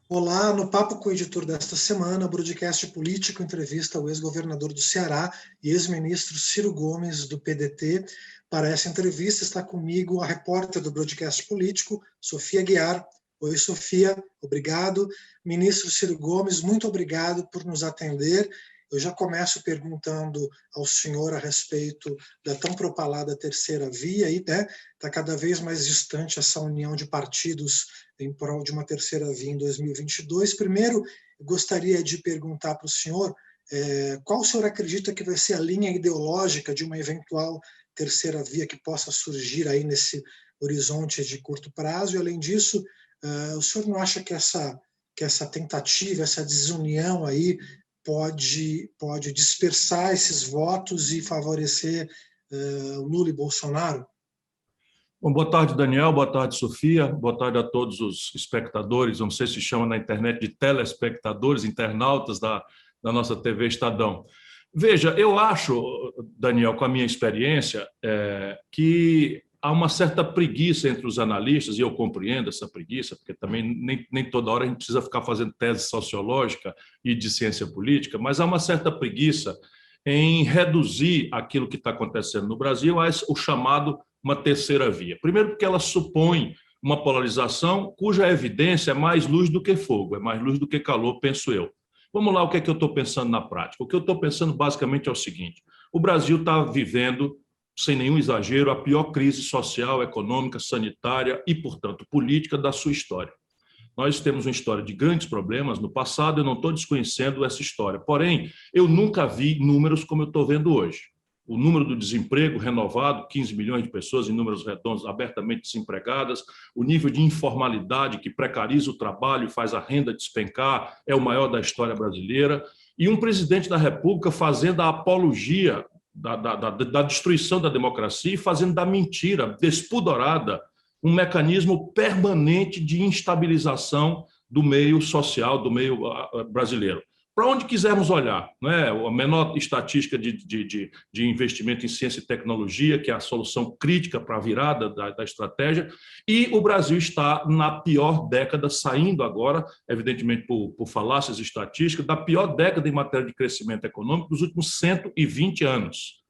Olá, no Papo com o Editor desta semana, broadcast político entrevista o ex-governador do Ceará e ex-ministro Ciro Gomes, do PDT. Para essa entrevista está comigo a repórter do broadcast político, Sofia Guiar. Oi, Sofia, obrigado. Ministro Ciro Gomes, muito obrigado por nos atender. Eu já começo perguntando ao senhor a respeito da tão propalada terceira via, e está cada vez mais distante essa união de partidos em prol de uma terceira via em 2022. Primeiro, eu gostaria de perguntar para o senhor qual o senhor acredita que vai ser a linha ideológica de uma eventual terceira via que possa surgir aí nesse horizonte de curto prazo, e além disso, o senhor não acha que essa tentativa, essa desunião aí pode dispersar esses votos e favorecer Lula e Bolsonaro? Bom, boa tarde, Daniel. Boa tarde, Sofia. Boa tarde a todos os espectadores, não sei se chama na internet de telespectadores, internautas da nossa TV Estadão. Veja, eu acho, Daniel, com a minha experiência, que há uma certa preguiça entre os analistas, e eu compreendo essa preguiça, porque também nem toda hora a gente precisa ficar fazendo tese sociológica e de ciência política, mas há uma certa preguiça em reduzir aquilo que está acontecendo no Brasil ao chamado uma terceira via. Primeiro porque ela supõe uma polarização cuja evidência é mais luz do que fogo, é mais luz do que calor, penso eu. Vamos lá, o que é que eu estou pensando na prática? O que eu estou pensando basicamente é o seguinte: o Brasil está vivendo, sem nenhum exagero, a pior crise social, econômica, sanitária e, portanto, política da sua história. Nós temos uma história de grandes problemas no passado, eu não estou desconhecendo essa história. Porém, eu nunca vi números como eu estou vendo hoje. O número do desemprego renovado, 15 milhões de pessoas em números redondos abertamente desempregadas, o nível de informalidade que precariza o trabalho e faz a renda despencar, é o maior da história brasileira, e um presidente da República fazendo a apologia da destruição da democracia e fazendo da mentira despudorada um mecanismo permanente de instabilização do meio social, do meio brasileiro. Para onde quisermos olhar, né? A menor estatística de investimento em ciência e tecnologia, que é a solução crítica para a virada da estratégia, e o Brasil está na pior década, saindo agora, evidentemente por falácias estatísticas, da pior década em matéria de crescimento econômico dos últimos 120 anos.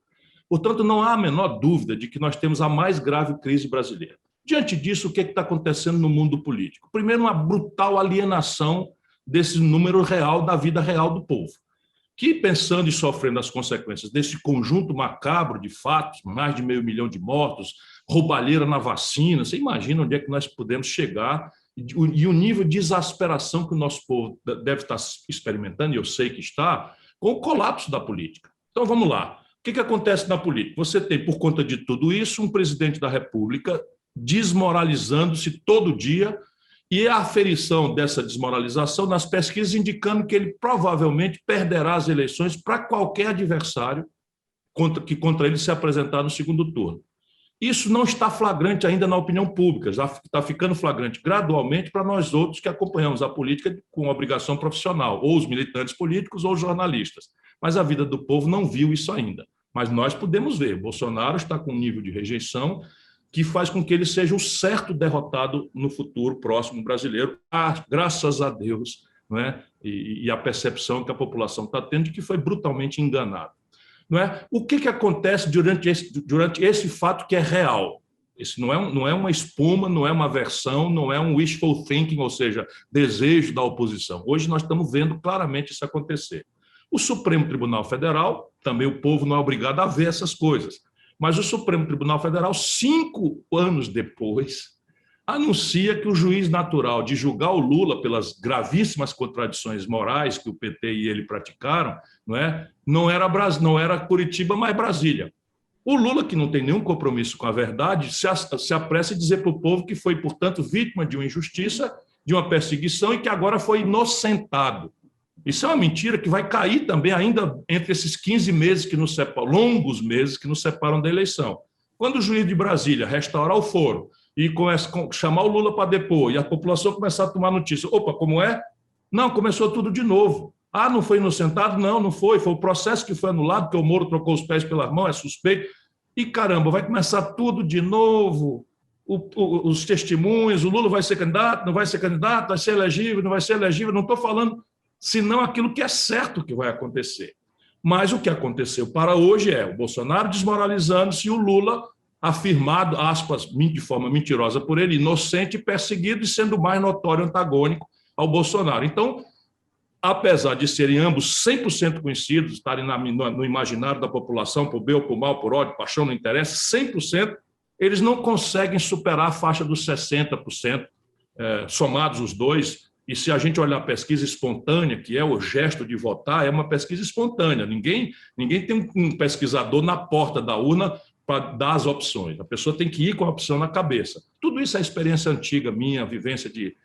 Portanto, não há a menor dúvida de que nós temos a mais grave crise brasileira. Diante disso, o que está acontecendo no mundo político? Primeiro, uma brutal alienação desse número real da vida real do povo, que, pensando e sofrendo as consequências desse conjunto macabro de fatos, mais de 500 mil de mortos, roubalheira na vacina, você imagina onde é que nós podemos chegar e o nível de exasperação que o nosso povo deve estar experimentando, e eu sei que está, com o colapso da política. Então, vamos lá. O que acontece na política? Você tem, por conta de tudo isso, um presidente da República desmoralizando-se todo dia, e a aferição dessa desmoralização nas pesquisas indicando que ele provavelmente perderá as eleições para qualquer adversário que contra ele se apresentar no segundo turno. Isso não está flagrante ainda na opinião pública, já está ficando flagrante gradualmente para nós outros que acompanhamos a política com obrigação profissional, ou os militantes políticos ou os jornalistas. Mas a vida do povo não viu isso ainda. Mas nós podemos ver, Bolsonaro está com um nível de rejeição que faz com que ele seja o certo derrotado no futuro próximo brasileiro, graças a Deus, não é? E a percepção que a população está tendo de que foi brutalmente enganada. Não é? O que acontece durante esse fato que é real? Isso não é uma espuma, não é uma versão, não é um wishful thinking, ou seja, desejo da oposição. Hoje nós estamos vendo claramente isso acontecer. O Supremo Tribunal Federal, também o povo não é obrigado a ver essas coisas, mas o Supremo Tribunal Federal, 5 anos depois, anuncia que o juiz natural de julgar o Lula pelas gravíssimas contradições morais que o PT e ele praticaram, não era Curitiba, mas Brasília. O Lula, que não tem nenhum compromisso com a verdade, se apressa em dizer para o povo que foi, portanto, vítima de uma injustiça, de uma perseguição e que agora foi inocentado. Isso é uma mentira que vai cair também ainda entre esses 15 meses que nos separam, longos meses que nos separam da eleição. Quando o juiz de Brasília restaurar o foro e chamar o Lula para depor e a população começar a tomar notícia, opa, como é? Não, começou tudo de novo. Ah, não foi inocentado? Não, não foi. Foi o processo que foi anulado, porque o Moro trocou os pés pelas mãos, é suspeito. E, caramba, vai começar tudo de novo. os testemunhos, o Lula vai ser candidato, não vai ser candidato, vai ser elegível, não vai ser elegível. Não estou falando senão aquilo que é certo que vai acontecer. Mas o que aconteceu para hoje é o Bolsonaro desmoralizando-se e o Lula afirmado, aspas, de forma mentirosa por ele, inocente, perseguido e sendo mais notório antagônico ao Bolsonaro. Então, apesar de serem ambos 100% conhecidos, estarem no imaginário da população, por bem ou por mal, por ódio, paixão, não interessa, 100%, eles não conseguem superar a faixa dos 60%, somados os dois. E se a gente olhar a pesquisa espontânea, que é o gesto de votar, é uma pesquisa espontânea. Ninguém tem um pesquisador na porta da urna para dar as opções. A pessoa tem que ir com a opção na cabeça. Tudo isso é experiência antiga minha, a vivência de,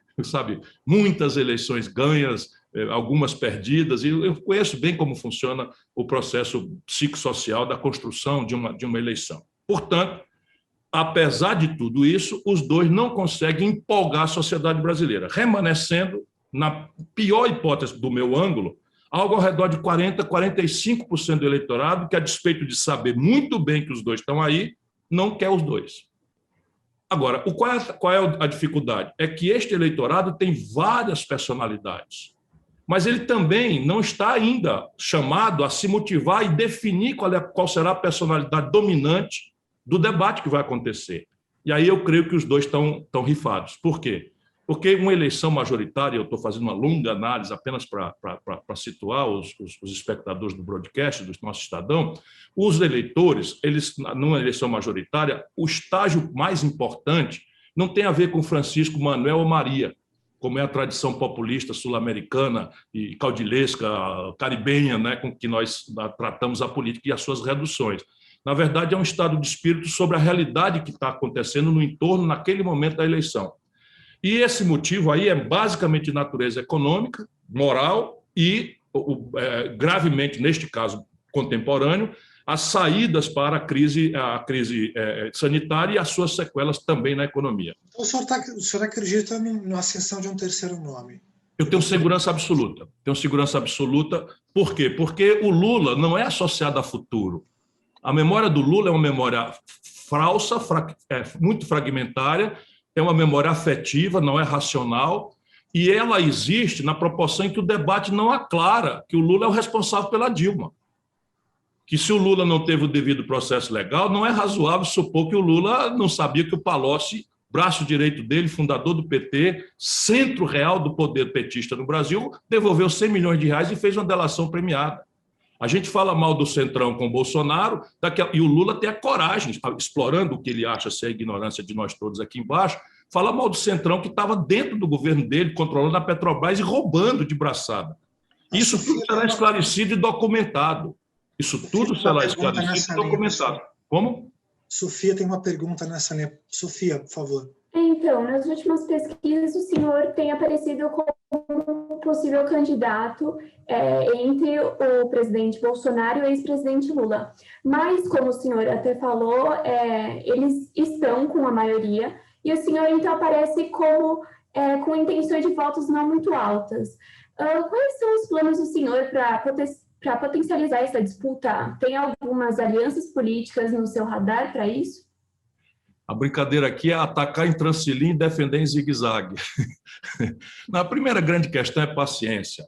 muitas eleições ganhas, algumas perdidas, e eu conheço bem como funciona o processo psicossocial da construção de uma eleição. Portanto, apesar de tudo isso, os dois não conseguem empolgar a sociedade brasileira, remanescendo, na pior hipótese do meu ângulo, algo ao redor de 40%, 45% do eleitorado, que, a despeito de saber muito bem que os dois estão aí, não quer os dois. Agora, qual é a dificuldade? É que este eleitorado tem várias personalidades, mas ele também não está ainda chamado a se motivar e definir qual será a personalidade dominante do debate que vai acontecer. E aí eu creio que os dois estão rifados. Por quê? Porque uma eleição majoritária, eu estou fazendo uma longa análise apenas para situar os espectadores do broadcast, do nosso Estadão, os eleitores, eles, numa eleição majoritária, o estágio mais importante não tem a ver com Francisco, Manuel ou Maria, como é a tradição populista sul-americana e caudilesca, caribenha, né, com que nós tratamos a política e as suas reduções. Na verdade, é um estado de espírito sobre a realidade que está acontecendo no entorno naquele momento da eleição. E esse motivo aí é basicamente de natureza econômica, moral e, gravemente, neste caso contemporâneo, as saídas para a crise sanitária e as suas sequelas também na economia. Então, o senhor acredita na ascensão de um terceiro nome? Eu tenho segurança absoluta. Por quê? Porque o Lula não é associado a futuro. A memória do Lula é uma memória falsa, muito fragmentária, é uma memória afetiva, não é racional, e ela existe na proporção em que o debate não aclara que o Lula é o responsável pela Dilma. Que se o Lula não teve o devido processo legal, não é razoável supor que o Lula não sabia que o Palocci, braço direito dele, fundador do PT, centro real do poder petista no Brasil, devolveu 100 milhões de reais e fez uma delação premiada. A gente fala mal do Centrão com o Bolsonaro, e o Lula tem a coragem, explorando o que ele acha ser a ignorância de nós todos aqui embaixo, fala mal do Centrão que estava dentro do governo dele, controlando a Petrobras e roubando de braçada. Isso tudo será esclarecido e documentado. Isso tudo será esclarecido e documentado. Como? Sofia tem uma pergunta nessa linha. Sofia, por favor. Então, nas últimas pesquisas, o senhor tem aparecido como possível candidato entre o presidente Bolsonaro e o ex-presidente Lula. Mas, como o senhor até falou, eles estão com a maioria e o senhor, então, aparece como com intenções de votos não muito altas. Quais são os planos do senhor para potencializar essa disputa? Tem algumas alianças políticas no seu radar para isso? A brincadeira aqui é atacar em transilim e defender em zigue-zague. A primeira grande questão é paciência.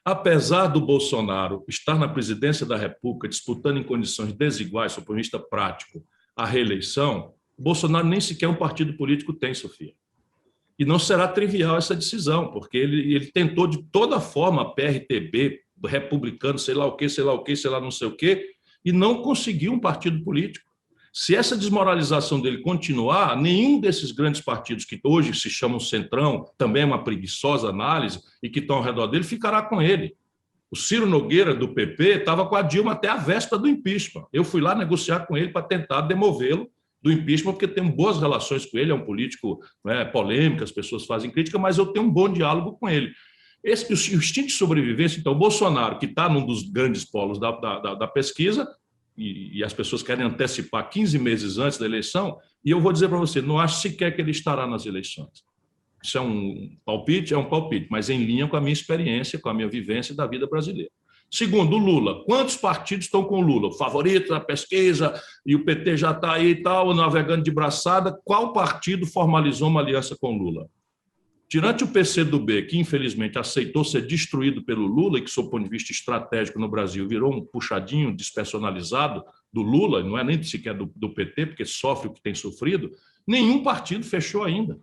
Apesar do Bolsonaro estar na presidência da República disputando em condições desiguais, do ponto de vista prático, a reeleição, o Bolsonaro nem sequer um partido político tem, Sofia. E não será trivial essa decisão, porque ele tentou de toda forma, PRTB, republicano, sei lá o quê, sei lá não sei o quê, e não conseguiu um partido político. Se essa desmoralização dele continuar, nenhum desses grandes partidos que hoje se chamam Centrão, também é uma preguiçosa análise, e que estão ao redor dele, ficará com ele. O Ciro Nogueira, do PP, estava com a Dilma até a véspera do impeachment. Eu fui lá negociar com ele para tentar demovê-lo do impeachment, porque tenho boas relações com ele, é um político polêmico, as pessoas fazem crítica, mas eu tenho um bom diálogo com ele. O instinto de sobrevivência, então, o Bolsonaro, que está num dos grandes polos da pesquisa, e as pessoas querem antecipar 15 meses antes da eleição, e eu vou dizer para você, não acho sequer que ele estará nas eleições. Isso é um palpite, mas em linha com a minha experiência, com a minha vivência da vida brasileira. Segundo, o Lula. Quantos partidos estão com o Lula? O favorito da pesquisa, e o PT já está aí e tal, navegando de braçada. Qual partido formalizou uma aliança com o Lula? Tirante o PCdoB, que infelizmente aceitou ser destruído pelo Lula e que, sob o ponto de vista estratégico no Brasil, virou um puxadinho despersonalizado do Lula, não é nem sequer do PT, porque sofre o que tem sofrido, nenhum partido fechou ainda.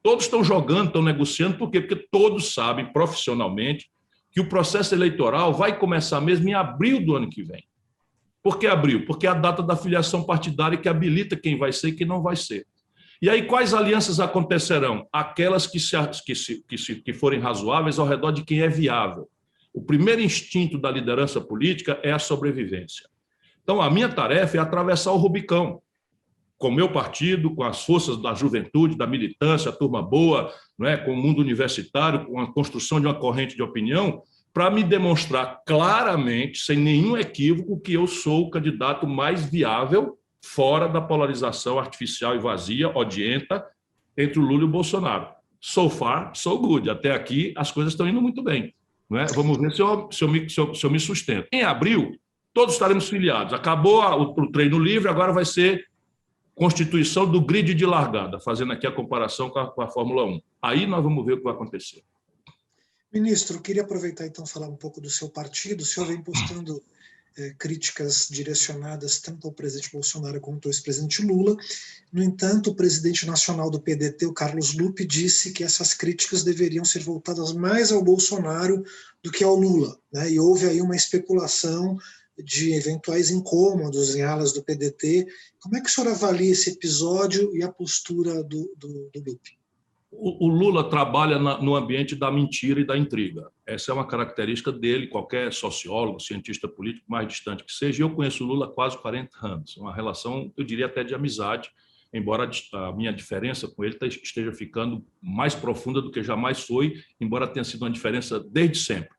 Todos estão jogando, estão negociando, por quê? Porque todos sabem profissionalmente que o processo eleitoral vai começar mesmo em abril do ano que vem. Por que abril? Porque é a data da filiação partidária que habilita quem vai ser e quem não vai ser. E aí, quais alianças acontecerão? Aquelas que forem razoáveis ao redor de quem é viável. O primeiro instinto da liderança política é a sobrevivência. Então, a minha tarefa é atravessar o Rubicão, com o meu partido, com as forças da juventude, da militância, a turma boa, não é? Com o mundo universitário, com a construção de uma corrente de opinião, para me demonstrar claramente, sem nenhum equívoco, que eu sou o candidato mais viável fora da polarização artificial e vazia, odienta, entre o Lula e o Bolsonaro. So far, so good. Até aqui, as coisas estão indo muito bem. Não é? Vamos ver se eu me sustento. Em abril, todos estaremos filiados. Acabou o treino livre, agora vai ser constituição do grid de largada, fazendo aqui a comparação com a Fórmula 1. Aí nós vamos ver o que vai acontecer. Ministro, eu queria aproveitar então falar um pouco do seu partido. O senhor vem postando críticas direcionadas tanto ao presidente Bolsonaro quanto ao ex-presidente Lula. No entanto, o presidente nacional do PDT, o Carlos Lupe, disse que essas críticas deveriam ser voltadas mais ao Bolsonaro do que ao Lula, né? E houve aí uma especulação de eventuais incômodos em alas do PDT. Como é que o senhor avalia esse episódio e a postura do Lupe? O Lula trabalha no ambiente da mentira e da intriga. Essa é uma característica dele, qualquer sociólogo, cientista político, mais distante que seja. Eu conheço o Lula há quase 40 anos, uma relação, eu diria até de amizade, embora a minha diferença com ele esteja ficando mais profunda do que jamais foi, embora tenha sido uma diferença desde sempre.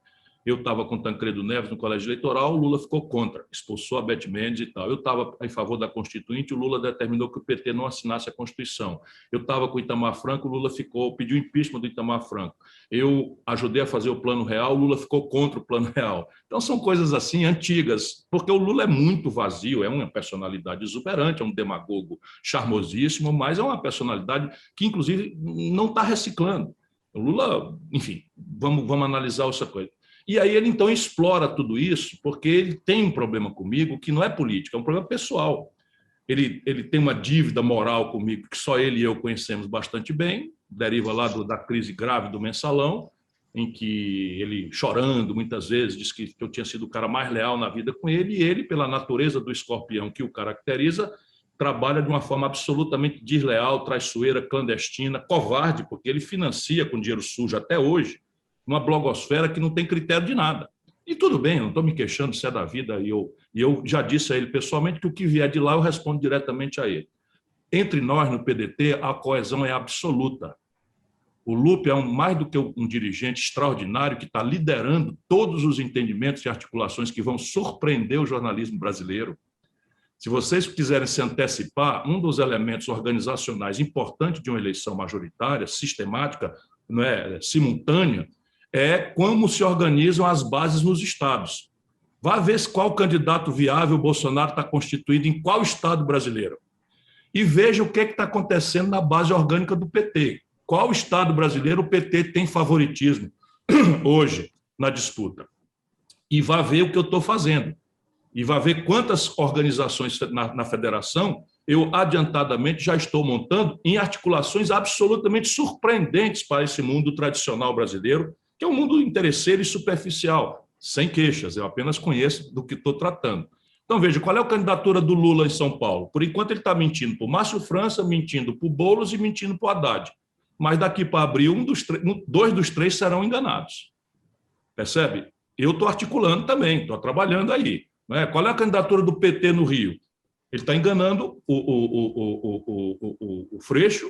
Eu estava com o Tancredo Neves no colégio eleitoral, o Lula ficou contra, expulsou a Beth Mendes e tal. Eu estava em favor da Constituinte, o Lula determinou que o PT não assinasse a Constituição. Eu estava com o Itamar Franco, o Lula pediu impeachment do Itamar Franco. Eu ajudei a fazer o Plano Real, o Lula ficou contra o Plano Real. Então, são coisas assim antigas, porque o Lula é muito vazio, é uma personalidade exuberante, é um demagogo charmosíssimo, mas é uma personalidade que, inclusive, não está reciclando. O Lula, enfim, vamos analisar essa coisa. E aí ele, então, explora tudo isso, porque ele tem um problema comigo que não é político, é um problema pessoal. Ele tem uma dívida moral comigo que só ele e eu conhecemos bastante bem, deriva lá da crise grave do Mensalão, em que ele, chorando muitas vezes, disse que eu tinha sido o cara mais leal na vida com ele, e ele, pela natureza do escorpião que o caracteriza, trabalha de uma forma absolutamente desleal, traiçoeira, clandestina, covarde, porque ele financia com dinheiro sujo até hoje uma blogosfera que não tem critério de nada. E tudo bem, eu não estou me queixando se é da vida, e eu já disse a ele pessoalmente que o que vier de lá eu respondo diretamente a ele. Entre nós, no PDT, a coesão é absoluta. O Lupe é mais do que um dirigente extraordinário que está liderando todos os entendimentos e articulações que vão surpreender o jornalismo brasileiro. Se vocês quiserem se antecipar, um dos elementos organizacionais importantes de uma eleição majoritária, sistemática, não é, simultânea, é como se organizam as bases nos estados. Vá ver qual candidato viável o Bolsonaro está constituído em qual estado brasileiro. E veja o que está acontecendo na base orgânica do PT. Qual estado brasileiro o PT tem favoritismo hoje na disputa. E vá ver o que eu estou fazendo. E vá ver quantas organizações na federação eu adiantadamente já estou montando em articulações absolutamente surpreendentes para esse mundo tradicional brasileiro, que é um mundo interesseiro e superficial, sem queixas, eu apenas conheço do que estou tratando. Então, veja, qual é a candidatura do Lula em São Paulo? Por enquanto, ele está mentindo para o Márcio França, mentindo para o Boulos e mentindo para o Haddad. Mas daqui para abril, dois dos três serão enganados. Percebe? Eu estou articulando também, estou trabalhando aí. Não é? Qual é a candidatura do PT no Rio? Ele está enganando o Freixo,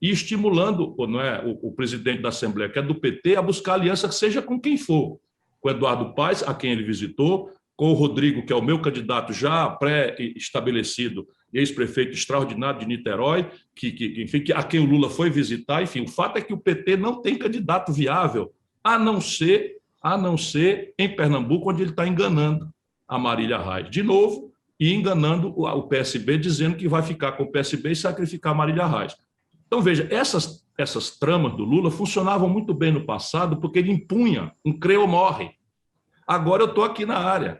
e estimulando, não é, o presidente da Assembleia, que é do PT, a buscar aliança, seja com quem for. Com o Eduardo Paes, a quem ele visitou, com o Rodrigo, que é o meu candidato já pré-estabelecido, ex-prefeito extraordinário de Niterói, enfim, a quem o Lula foi visitar. Enfim, o fato é que o PT não tem candidato viável, a não ser a não ser em Pernambuco, onde ele está enganando a Marília Reis de novo e enganando o PSB, dizendo que vai ficar com o PSB e sacrificar a Marília Reis. Então, veja, essas tramas do Lula funcionavam muito bem no passado porque ele impunha um crê ou morre. Agora eu estou aqui na área.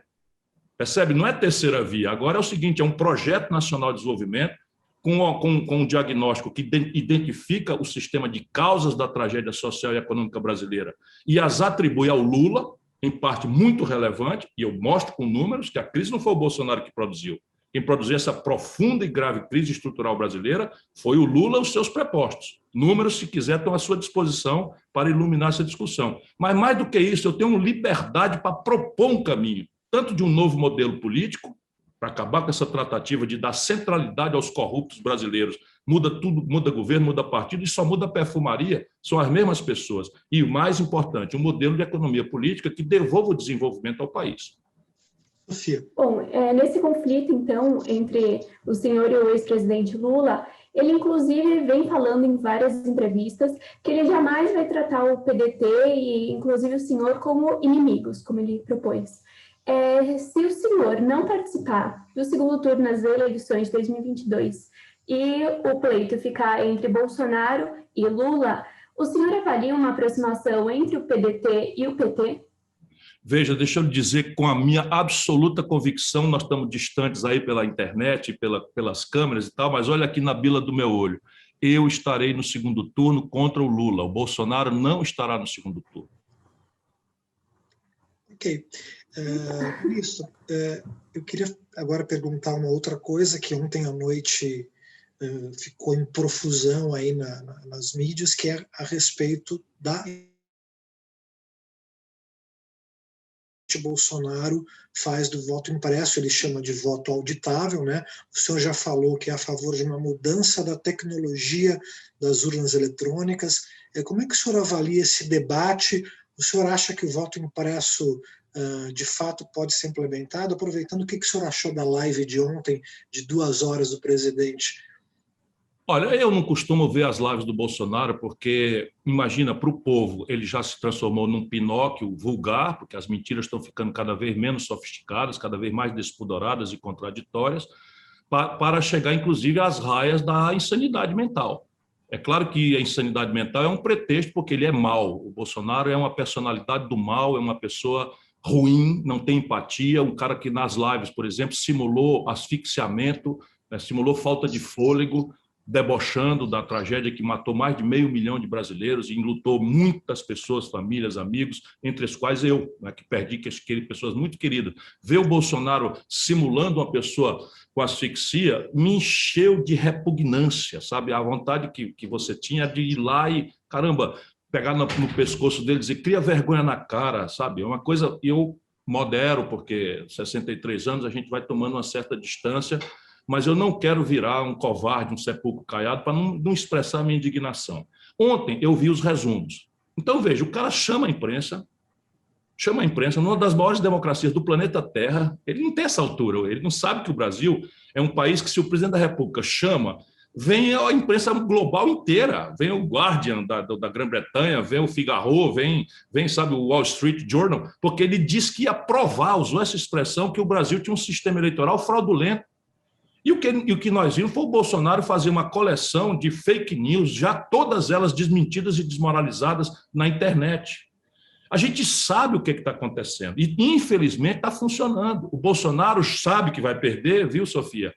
Percebe? Não é terceira via. Agora é o seguinte, é um projeto nacional de desenvolvimento com um diagnóstico que identifica o sistema de causas da tragédia social e econômica brasileira e as atribui ao Lula, em parte muito relevante, e eu mostro com números que a crise não foi o Bolsonaro que produziu. Quem produziu essa profunda e grave crise estrutural brasileira foi o Lula e os seus prepostos. Números, se quiser, estão à sua disposição para iluminar essa discussão. Mas, mais do que isso, eu tenho liberdade para propor um caminho, tanto de um novo modelo político, para acabar com essa tratativa de dar centralidade aos corruptos brasileiros. Muda tudo, muda governo, muda partido e só muda a perfumaria, são as mesmas pessoas. E o mais importante, um modelo de economia política que devolva o desenvolvimento ao país. Sofia. Bom, nesse conflito, então, entre o senhor e o ex-presidente Lula, ele, inclusive, vem falando em várias entrevistas que ele jamais vai tratar o PDT e, inclusive, o senhor como inimigos, como ele propôs. Se o senhor não participar do segundo turno nas eleições de 2022 e o pleito ficar entre Bolsonaro e Lula, o senhor avalia uma aproximação entre o PDT e o PT? Veja, deixa eu lhe dizer, com a minha absoluta convicção, nós estamos distantes aí pela internet, pelas câmeras e tal, mas olha aqui na bila do meu olho. Eu estarei no segundo turno contra o Lula. O Bolsonaro não estará no segundo turno. Ok. Isso. Eu queria agora perguntar uma outra coisa que ontem à noite ficou em profusão aí nas mídias, que é a respeito da Bolsonaro faz do voto impresso, ele chama de voto auditável, né? O senhor já falou que é a favor de uma mudança da tecnologia das urnas eletrônicas. Como é que o senhor avalia esse debate? O senhor acha que o voto impresso de fato pode ser implementado? Aproveitando, o que o senhor achou da live de ontem, de 2 horas do presidente? Olha, eu não costumo ver as lives do Bolsonaro porque, imagina, para o povo, ele já se transformou num Pinóquio vulgar, porque as mentiras estão ficando cada vez menos sofisticadas, cada vez mais despudoradas e contraditórias, para chegar, inclusive, às raias da insanidade mental. É claro que a insanidade mental é um pretexto porque ele é mau. O Bolsonaro é uma personalidade do mal, é uma pessoa ruim, não tem empatia, um cara que nas lives, por exemplo, simulou asfixiamento, simulou falta de fôlego, debochando da tragédia que matou mais de 500 mil de brasileiros e enlutou muitas pessoas, famílias, amigos, entre as quais eu, que perdi pessoas muito queridas. Ver o Bolsonaro simulando uma pessoa com asfixia me encheu de repugnância, sabe? A vontade que você tinha de ir lá e, caramba, pegar no pescoço dele e dizer, cria vergonha na cara, sabe? É uma coisa, eu modero, porque 63 anos a gente vai tomando uma certa distância, mas eu não quero virar um covarde, um sepulcro caiado, para não expressar a minha indignação. Ontem eu vi os resumos. Então, veja, o cara chama a imprensa numa das maiores democracias do planeta Terra, ele não tem essa altura, ele não sabe que o Brasil é um país que, se o presidente da República chama, vem a imprensa global inteira, vem o Guardian da Grã-Bretanha, vem o Figaro, vem, sabe, o Wall Street Journal, porque ele disse que ia provar, usou essa expressão, que o Brasil tinha um sistema eleitoral fraudulento. E o que nós vimos foi o Bolsonaro fazer uma coleção de fake news, já todas elas desmentidas e desmoralizadas na internet. A gente sabe o que está acontecendo e, infelizmente, está funcionando. O Bolsonaro sabe que vai perder, viu, Sofia?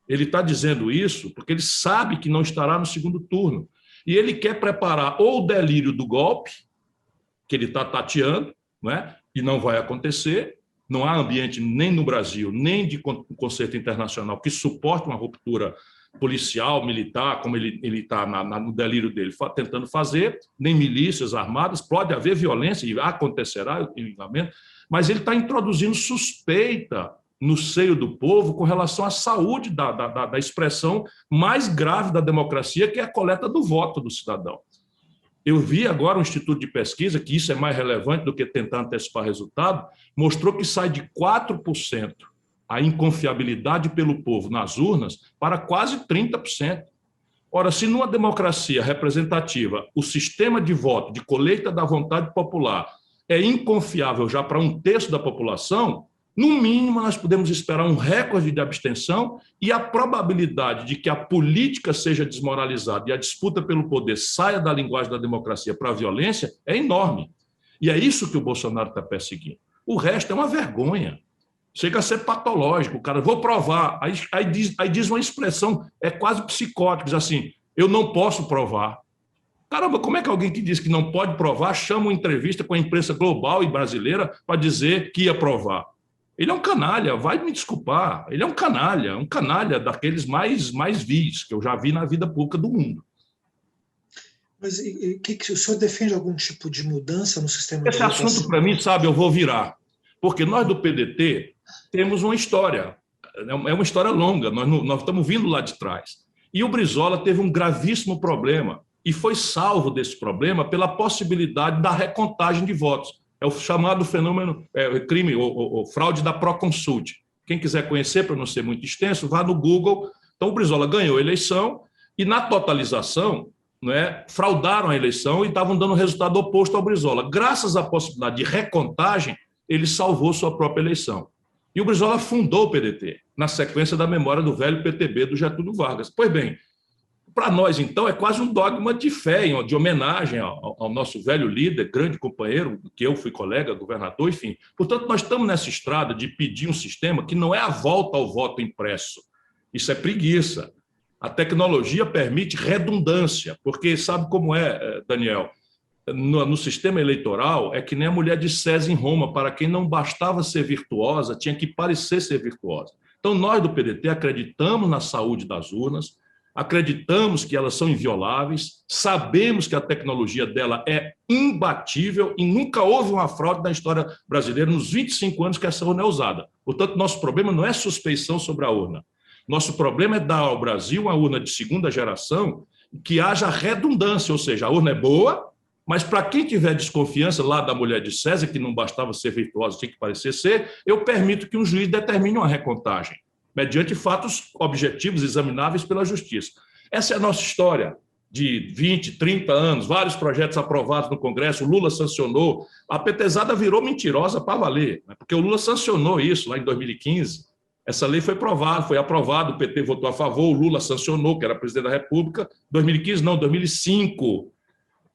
Ele está dizendo isso porque ele sabe que não estará no segundo turno. E ele quer preparar ou o delírio do golpe, que ele está tateando, né? E não vai acontecer. Não há ambiente nem no Brasil, nem de concerto internacional que suporte uma ruptura policial, militar, como ele está no delírio dele tentando fazer, nem milícias armadas. Pode haver violência, e acontecerá, eu tenho lamento, mas ele está introduzindo suspeita no seio do povo com relação à saúde da expressão mais grave da democracia, que é a coleta do voto do cidadão. Eu vi agora um instituto de pesquisa, que isso é mais relevante do que tentar antecipar resultado, mostrou que sai de 4% a inconfiabilidade pelo povo nas urnas para quase 30%. Ora, se numa democracia representativa o sistema de voto, de colheita da vontade popular, é inconfiável já para um terço da população, no mínimo nós podemos esperar um recorde de abstenção e a probabilidade de que a política seja desmoralizada e a disputa pelo poder saia da linguagem da democracia para a violência é enorme. E é isso que o Bolsonaro está perseguindo. O resto é uma vergonha. Chega a ser patológico. O cara, vou provar. Aí diz uma expressão, é quase psicótica, diz assim, eu não posso provar. Caramba, como é que alguém que diz que não pode provar chama uma entrevista com a imprensa global e brasileira para dizer que ia provar? Ele é um canalha, vai me desculpar. Ele é um canalha daqueles mais vis que eu já vi na vida pública do mundo. Mas o senhor defende algum tipo de mudança no sistema de votação? Esse assunto, para mim, sabe, eu vou virar. Porque nós do PDT temos uma história. É uma história longa, nós estamos vindo lá de trás. E o Brizola teve um gravíssimo problema e foi salvo desse problema pela possibilidade da recontagem de votos. É o chamado fenômeno, crime, ou fraude da Proconsult. Quem quiser conhecer, para não ser muito extenso, vá no Google. Então, o Brizola ganhou a eleição e, na totalização, fraudaram a eleição e estavam dando resultado oposto ao Brizola. Graças à possibilidade de recontagem, ele salvou sua própria eleição. E o Brizola fundou o PDT, na sequência da memória do velho PTB do Getúlio Vargas. Pois bem, para nós, então, é quase um dogma de fé, de homenagem ao nosso velho líder, grande companheiro, que eu fui colega, governador, enfim. Portanto, nós estamos nessa estrada de pedir um sistema que não é a volta ao voto impresso. Isso é preguiça. A tecnologia permite redundância, porque sabe como é, Daniel? No sistema eleitoral, é que nem a mulher de César em Roma, para quem não bastava ser virtuosa, tinha que parecer ser virtuosa. Então, nós do PDT acreditamos na saúde das urnas, acreditamos que elas são invioláveis, sabemos que a tecnologia dela é imbatível e nunca houve uma fraude na história brasileira nos 25 anos que essa urna é usada. Portanto, nosso problema não é suspeição sobre a urna. Nosso problema é dar ao Brasil uma urna de segunda geração que haja redundância, ou seja, a urna é boa, mas para quem tiver desconfiança lá da mulher de César, que não bastava ser virtuosa, tinha que parecer ser, eu permito que um juiz determine uma recontagem, mediante fatos objetivos, examináveis pela justiça. Essa é a nossa história de 20, 30 anos, vários projetos aprovados no Congresso, o Lula sancionou, a petezada virou mentirosa para valer, porque o Lula sancionou isso lá em 2015, essa lei foi aprovada, o PT votou a favor, o Lula sancionou, que era presidente da República, 2015 não, 2005,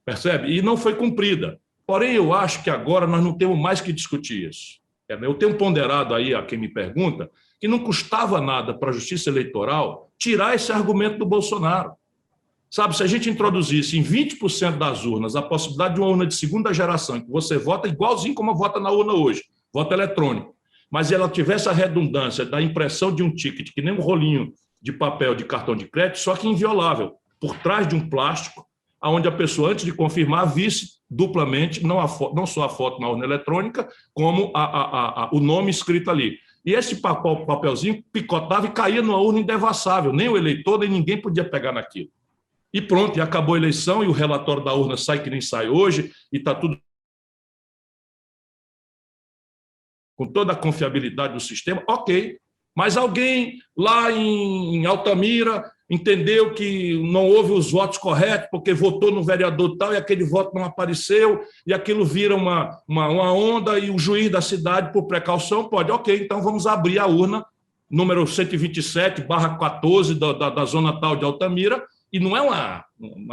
percebe? E não foi cumprida. Porém, eu acho que agora nós não temos mais que discutir isso. Eu tenho ponderado aí a quem me pergunta que não custava nada para a Justiça Eleitoral tirar esse argumento do Bolsonaro. Sabe, se a gente introduzisse em 20% das urnas a possibilidade de uma urna de segunda geração, que você vota igualzinho como vota na urna hoje, voto eletrônico, mas ela tivesse a redundância da impressão de um ticket, que nem um rolinho de papel de cartão de crédito, só que inviolável, por trás de um plástico, onde a pessoa, antes de confirmar, visse duplamente, não só a foto na urna eletrônica, como o nome escrito ali. E esse papelzinho picotava e caía numa urna indevassável. Nem o eleitor, nem ninguém podia pegar naquilo. E pronto, e acabou a eleição, e o relatório da urna sai que nem sai hoje, e está tudo com toda a confiabilidade do sistema, ok. Mas alguém lá em Altamira entendeu que não houve os votos corretos, porque votou no vereador tal e aquele voto não apareceu, e aquilo vira uma onda, e o juiz da cidade, por precaução, pode, ok, então vamos abrir a urna, número 127/14 da zona tal de Altamira, e não é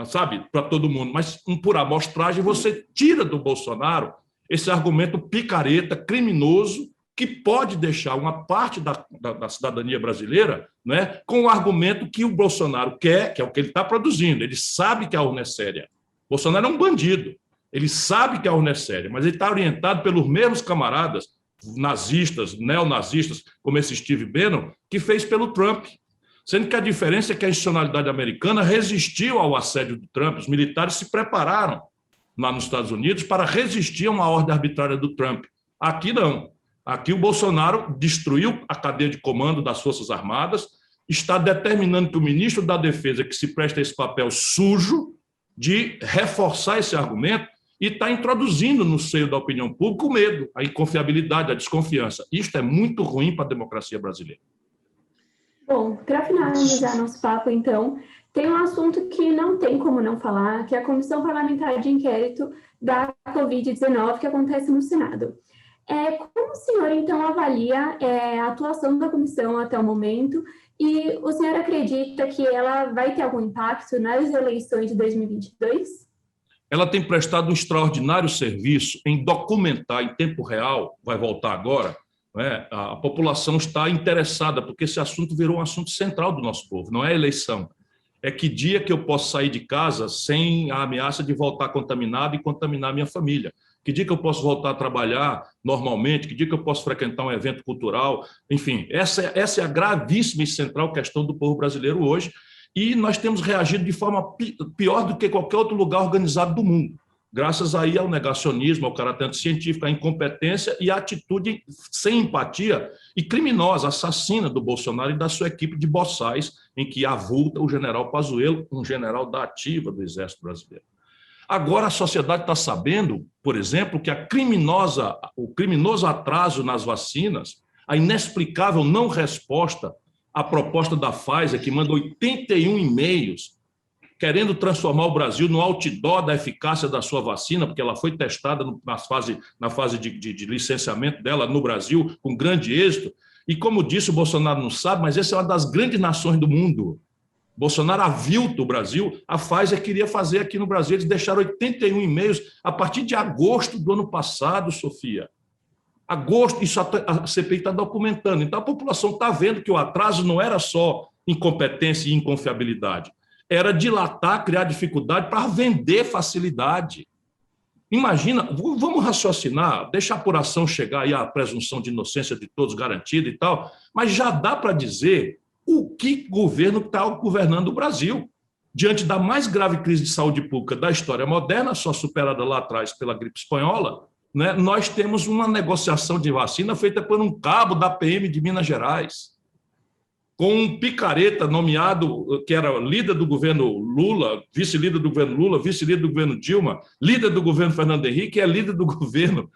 sabe, para todo mundo, mas por amostragem você tira do Bolsonaro esse argumento picareta, criminoso, que pode deixar uma parte da cidadania brasileira, né, com o argumento que o Bolsonaro quer, que é o que ele está produzindo. Ele sabe que a urna é séria. Bolsonaro é um bandido. Ele sabe que a urna é séria, mas ele está orientado pelos mesmos camaradas nazistas, neonazistas, como esse Steve Bannon, que fez pelo Trump. Sendo que a diferença é que a institucionalidade americana resistiu ao assédio do Trump. Os militares se prepararam lá nos Estados Unidos para resistir a uma ordem arbitrária do Trump. Aqui não. Aqui o Bolsonaro destruiu a cadeia de comando das Forças Armadas, está determinando que o ministro da Defesa, que se presta a esse papel sujo de reforçar esse argumento, e está introduzindo no seio da opinião pública o medo, a inconfiabilidade, a desconfiança. Isto é muito ruim para a democracia brasileira. Bom, para finalizar nosso papo, então, tem um assunto que não tem como não falar, que é a Comissão Parlamentar de Inquérito da Covid-19, que acontece no Senado. Como o senhor, então, avalia a atuação da comissão até o momento e o senhor acredita que ela vai ter algum impacto nas eleições de 2022? Ela tem prestado um extraordinário serviço em documentar em tempo real, vai voltar agora, né? A população está interessada, porque esse assunto virou um assunto central do nosso povo, não é eleição. É que dia que eu posso sair de casa sem a ameaça de voltar contaminado e contaminar minha família? Que dia que eu posso voltar a trabalhar normalmente? Que dia que eu posso frequentar um evento cultural? Enfim, essa é a gravíssima e central questão do povo brasileiro hoje, e nós temos reagido de forma pior do que qualquer outro lugar organizado do mundo, graças aí ao negacionismo, ao caráter anticientífico, à incompetência e à atitude sem empatia e criminosa, assassina do Bolsonaro e da sua equipe de boçais, em que avulta o general Pazuello, um general da ativa do Exército Brasileiro. Agora a sociedade está sabendo, por exemplo, que o criminoso atraso nas vacinas, a inexplicável não resposta à proposta da Pfizer, que manda 81 e-mails querendo transformar o Brasil no outdoor da eficácia da sua vacina, porque ela foi testada na fase de licenciamento dela no Brasil, com grande êxito. E, como disse, o Bolsonaro não sabe, mas essa é uma das grandes nações do mundo. Bolsonaro avilta o Brasil, a Pfizer queria fazer aqui no Brasil, eles deixaram 81 e-mails a partir de agosto do ano passado, Sofia. Agosto, isso a CPI está documentando. Então, a população está vendo que o atraso não era só incompetência e inconfiabilidade, era dilatar, criar dificuldade para vender facilidade. Imagina, vamos raciocinar, deixa a apuração chegar aí à presunção de inocência de todos garantida e tal, mas já dá para dizer o que governo está governando o Brasil. Diante da mais grave crise de saúde pública da história moderna, só superada lá atrás pela gripe espanhola, né, nós temos uma negociação de vacina feita por um cabo da PM de Minas Gerais, com um picareta nomeado, que era líder do governo Lula, vice-líder do governo Lula, vice-líder do governo Dilma, líder do governo Fernando Henrique, é líder do governo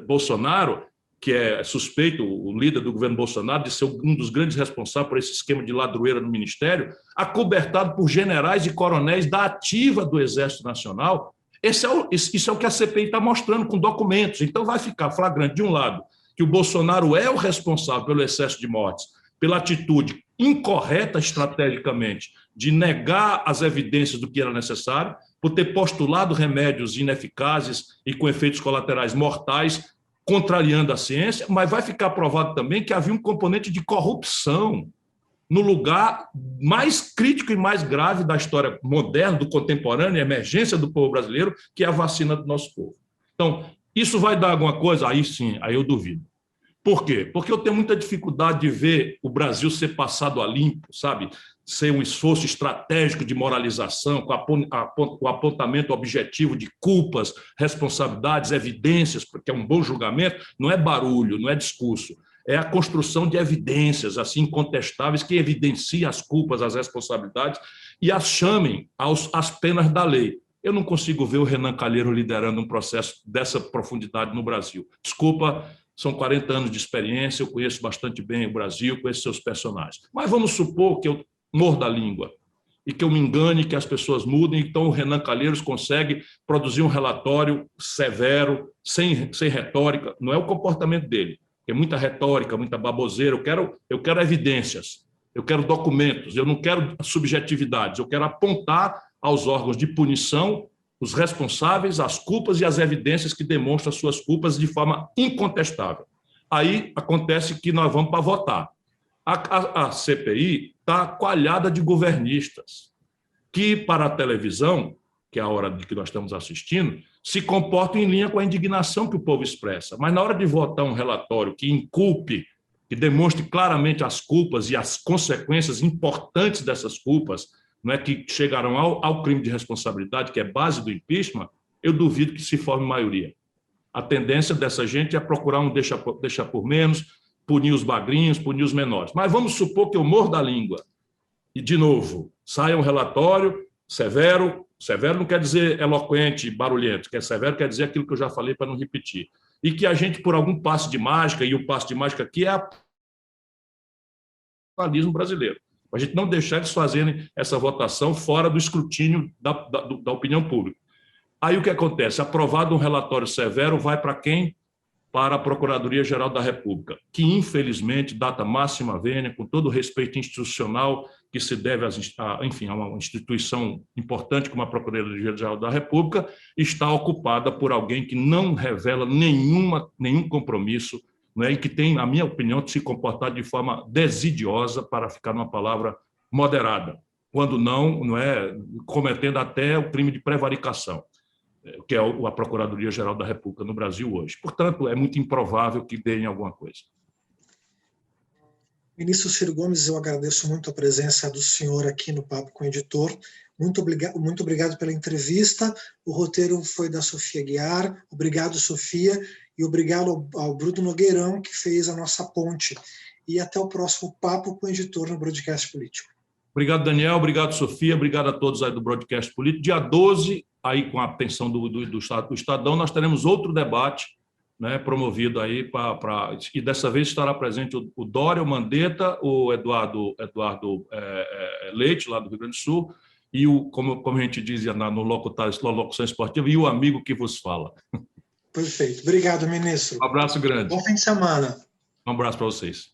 Bolsonaro, que é suspeito, o líder do governo Bolsonaro, de ser um dos grandes responsáveis por esse esquema de ladroeira no Ministério, acobertado por generais e coronéis da ativa do Exército Nacional. Isso é o que a CPI está mostrando com documentos. Então, vai ficar flagrante, de um lado, que o Bolsonaro é o responsável pelo excesso de mortes, pela atitude incorreta estrategicamente de negar as evidências do que era necessário, por ter postulado remédios ineficazes e com efeitos colaterais mortais, contrariando a ciência, mas vai ficar provado também que havia um componente de corrupção no lugar mais crítico e mais grave da história moderna, do contemporâneo, a emergência do povo brasileiro, que é a vacina do nosso povo. Então, isso vai dar alguma coisa? Aí sim, aí eu duvido. Por quê? Porque eu tenho muita dificuldade de ver o Brasil ser passado a limpo, sabe? Ser um esforço estratégico de moralização, com o apontamento objetivo de culpas, responsabilidades, evidências, porque é um bom julgamento, não é barulho, não é discurso, é a construção de evidências assim incontestáveis que evidenciem as culpas, as responsabilidades e as chamem às penas da lei. Eu não consigo ver o Renan Calheiros liderando um processo dessa profundidade no Brasil. Desculpa, são 40 anos de experiência, eu conheço bastante bem o Brasil, conheço seus personagens. Mas vamos supor que eu morda a língua e que eu me engane, que as pessoas mudem, então o Renan Calheiros consegue produzir um relatório severo, sem retórica. Não é o comportamento dele, é muita retórica, muita baboseira. Eu quero evidências, eu quero documentos, eu não quero subjetividades, eu quero apontar aos órgãos de punição os responsáveis, as culpas e as evidências que demonstram as suas culpas de forma incontestável. Aí acontece que nós vamos para votar. A CPI está coalhada de governistas que, para a televisão, que é a hora de que nós estamos assistindo, se comportam em linha com a indignação que o povo expressa. Mas na hora de votar um relatório que inculpe, que demonstre claramente as culpas e as consequências importantes dessas culpas, não é, que chegarão ao crime de responsabilidade, que é base do impeachment, eu duvido que se forme maioria. A tendência dessa gente é procurar um deixa por menos, punir os bagrinhos, punir os menores. Mas vamos supor que eu morda a língua e, de novo, saia um relatório severo. Severo não quer dizer eloquente, barulhento, severo quer dizer aquilo que eu já falei para não repetir. E que a gente, por algum passe de mágica, e o passe de mágica aqui é o capitalismo brasileiro. a gente não deixar eles fazerem essa votação fora do escrutínio da opinião pública. Aí o que acontece? Aprovado um relatório severo, vai para quem? Para a Procuradoria-Geral da República, que, infelizmente, data máxima vênia, com todo o respeito institucional que se deve a uma instituição importante como a Procuradoria-Geral da República, está ocupada por alguém que não revela nenhum compromisso, né, e que tem, na minha opinião, de se comportar de forma desidiosa, para ficar numa palavra moderada, quando não é cometendo até o crime de prevaricação, que é a Procuradoria-Geral da República no Brasil hoje. Portanto, é muito improvável que dê em alguma coisa. Ministro Ciro Gomes, eu agradeço muito a presença do senhor aqui no Papo com o Editor. Muito obrigado pela entrevista. O roteiro foi da Sofia Guiar. Obrigado, Sofia. E obrigado ao Bruno Nogueirão, que fez a nossa ponte. E até o próximo Papo com o Editor no Broadcast Político. Obrigado, Daniel. Obrigado, Sofia. Obrigado a todos aí do Broadcast Político. Dia 12, aí com a atenção do Estadão, nós teremos outro debate, né, promovido aí e dessa vez estará presente o Dória, o Mandetta, o Eduardo Leite, lá do Rio Grande do Sul, e como a gente dizia na locução esportiva, e o amigo que vos fala. Perfeito. Obrigado, ministro. Um abraço grande. Bom fim de semana. Um abraço para vocês.